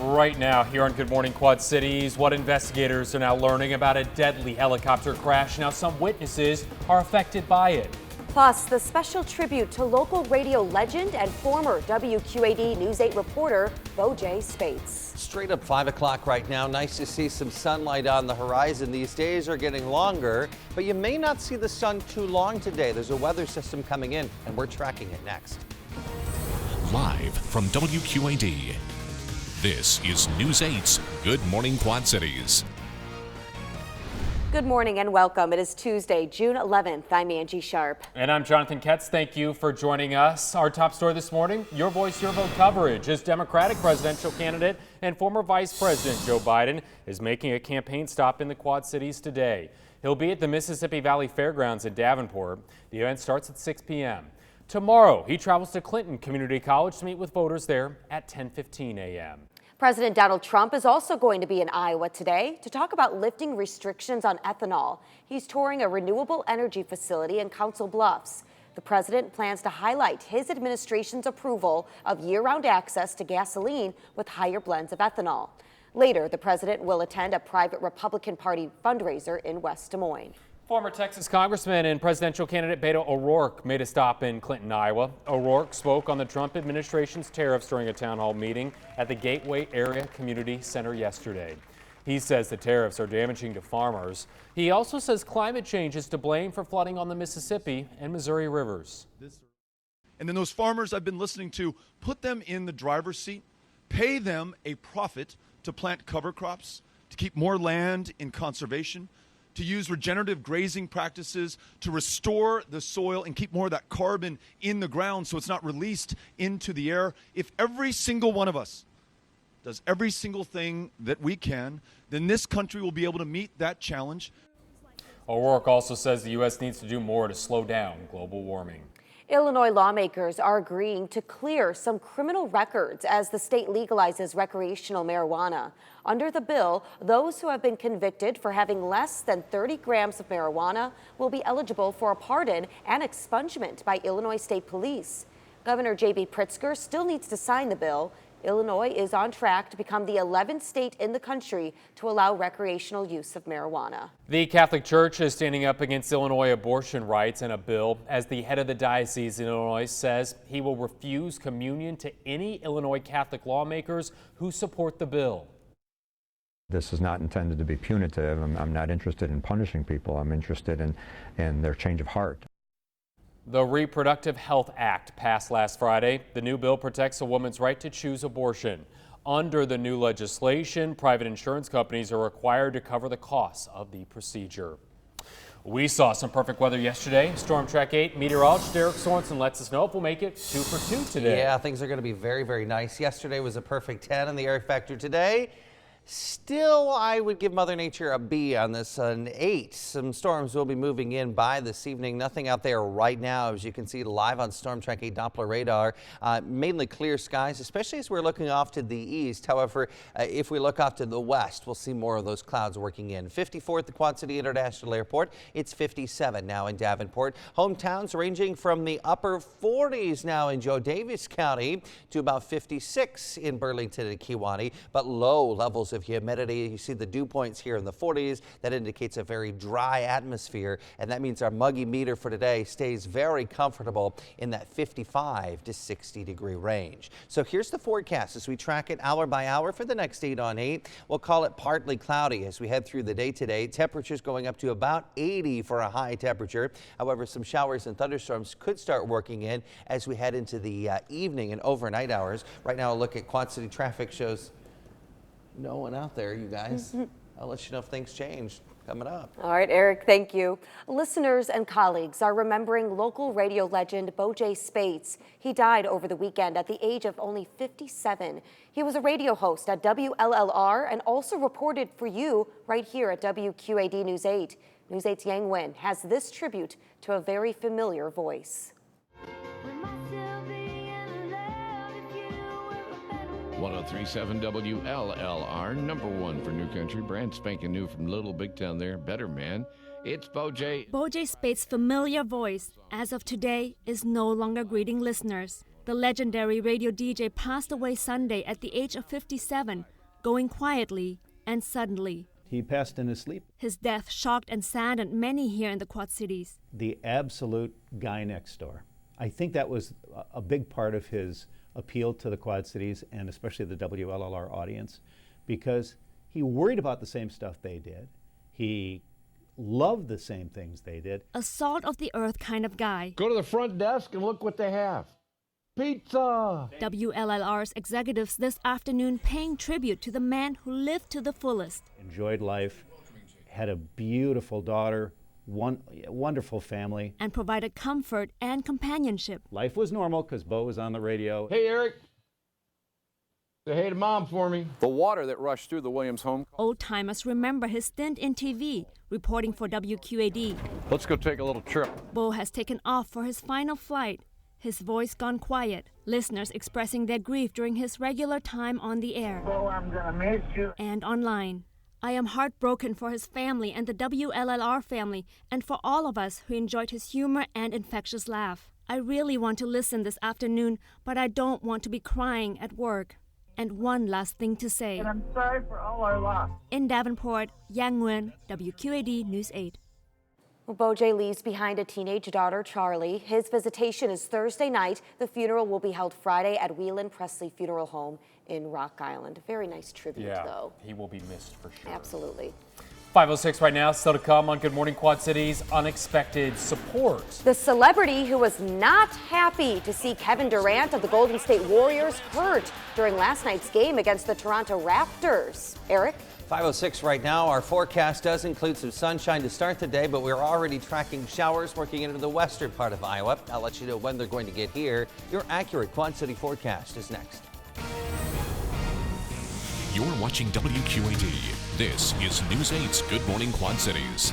Right now, here on Good Morning Quad Cities, what investigators are now learning about a deadly helicopter crash. Now, some witnesses are affected by it. Plus, the special tribute to local radio legend and former WQAD News 8 reporter, BoJay Spates. Straight up 5 o'clock right now. Nice to see some sunlight on the horizon. These days are getting longer, but you may not see the sun too long today. There's a weather system coming in, and we're tracking it next. Live from WQAD, this is News 8's Good Morning Quad Cities. Good morning and welcome. It is Tuesday, June 11th. I'm Angie Sharp. And I'm Jonathan Ketz. Thank you for joining us. Our top story this morning, Your Voice, Your Vote coverage as Democratic presidential candidate and former Vice President Joe Biden is making a campaign stop in the Quad Cities today. He'll be at the Mississippi Valley Fairgrounds in Davenport. The event starts at 6 p.m. Tomorrow, he travels to Clinton Community College to meet with voters there at 10:15 a.m. President Donald Trump is also going to be in Iowa today to talk about lifting restrictions on ethanol. He's touring a renewable energy facility in Council Bluffs. The president plans to highlight his administration's approval of year-round access to gasoline with higher blends of ethanol. Later, the president will attend a private Republican Party fundraiser in West Des Moines. Former Texas Congressman and presidential candidate Beto O'Rourke made a stop in Clinton, Iowa. O'Rourke spoke on the Trump administration's tariffs during a town hall meeting at the Gateway Area Community Center yesterday. He says the tariffs are damaging to farmers. He also says climate change is to blame for flooding on the Mississippi and Missouri rivers. And then those farmers I've been listening to, put them in the driver's seat, pay them a profit to plant cover crops, to keep more land in conservation, to use regenerative grazing practices to restore the soil and keep more of that carbon in the ground so it's not released into the air. If every single one of us does every single thing that we can, then this country will be able to meet that challenge. O'Rourke also says the U.S. needs to do more to slow down global warming. Illinois lawmakers are agreeing to clear some criminal records as the state legalizes recreational marijuana. Under the bill, those who have been convicted for having less than 30 grams of marijuana will be eligible for a pardon and expungement by Illinois State Police. Governor J.B. Pritzker still needs to sign the bill. Illinois is on track to become the 11th state in the country to allow recreational use of marijuana. The Catholic Church is standing up against Illinois abortion rights in a bill as the head of the diocese in Illinois says he will refuse communion to any Illinois Catholic lawmakers who support the bill. This is not intended to be punitive. I'm not interested in punishing people. I'm interested in their change of heart. The Reproductive Health Act passed last Friday. The new bill protects a woman's right to choose abortion. Under the new legislation, private insurance companies are required to cover the costs of the procedure. We saw some perfect weather yesterday. Storm Track 8 meteorologist Derek Sorensen lets us know if we'll make it 2 for 2 today. Yeah, things are going to be very, very nice. Yesterday was a perfect 10 in the air factor. Today, still, I would give Mother Nature a B on this, an 8. Some storms will be moving in by this evening. Nothing out there right now, as you can see live on Storm Track 8 Doppler radar. Mainly clear skies, especially as we're looking off to the east. However, if we look off to the west, we'll see more of those clouds working in. 54 at the Quad City International Airport. It's 57 now in Davenport. Hometowns ranging from the upper 40s now in Joe Davis County to about 56 in Burlington and Kewaunee, but low levels of humidity. You see the dew points here in the 40s. That indicates a very dry atmosphere, and that means our muggy meter for today stays very comfortable in that 55 to 60 degree range. So here's the forecast as we track it hour by hour for the next 8 on 8. We'll call it partly cloudy as we head through the day today. Temperatures going up to about 80 for a high temperature. However, some showers and thunderstorms could start working in as we head into the evening and overnight hours. Right now, a look at Quad City traffic shows no one out there, you guys. I'll let you know if things change coming up. All right, Eric, thank you. Listeners and colleagues are remembering local radio legend BoJay Spates. He died over the weekend at the age of only 57. He was a radio host at WLLR and also reported for you right here at WQAD News 8. News 8's Yang Nguyen has this tribute to a very familiar voice. 103.7 WLLR, #1 for New Country, brand spanking new from Little Big Town there, better man. It's BoJay. BoJay Spates' familiar voice, as of today, is no longer greeting listeners. The legendary radio DJ passed away Sunday at the age of 57, going quietly and suddenly. He passed in his sleep. His death shocked and saddened many here in the Quad Cities. The absolute guy next door. I think that was a big part of his appeal to the Quad Cities and especially the WLLR audience, because he worried about the same stuff they did. He loved the same things they did. A salt of the earth kind of guy. Go to the front desk and look what they have. Pizza! WLLR's executives this afternoon paying tribute to the man who lived to the fullest. Enjoyed life, had a beautiful daughter, wonderful family. And provided comfort and companionship. Life was normal because Bo was on the radio. Hey, Eric. Say hey to Mom for me. The water that rushed through the Williams home. Old-timers remember his stint in TV, reporting for WQAD. Let's go take a little trip. Bo has taken off for his final flight, his voice gone quiet, listeners expressing their grief during his regular time on the air. Bo, I'm gonna miss you. And online. I am heartbroken for his family and the WLLR family, and for all of us who enjoyed his humor and infectious laugh. I really want to listen this afternoon, but I don't want to be crying at work. And one last thing to say. And I'm sorry for all our loss. In Davenport, Yang Nguyen, WQAD News 8. Well, Bo-Jay leaves behind a teenage daughter, Charlie. His visitation is Thursday night. The funeral will be held Friday at Whelan Presley Funeral Home in Rock Island. Very nice tribute, though. He will be missed for sure. Absolutely. 5:06 right now, still to come on Good Morning Quad Cities, unexpected support. The celebrity who was not happy to see Kevin Durant of the Golden State Warriors hurt during last night's game against the Toronto Raptors. Eric? 5:06 right now. Our forecast does include some sunshine to start the day, but we're already tracking showers working into the western part of Iowa. I'll let you know when they're going to get here. Your accurate Quad City forecast is next. You're watching WQAD. This is News 8's Good Morning Quad Cities.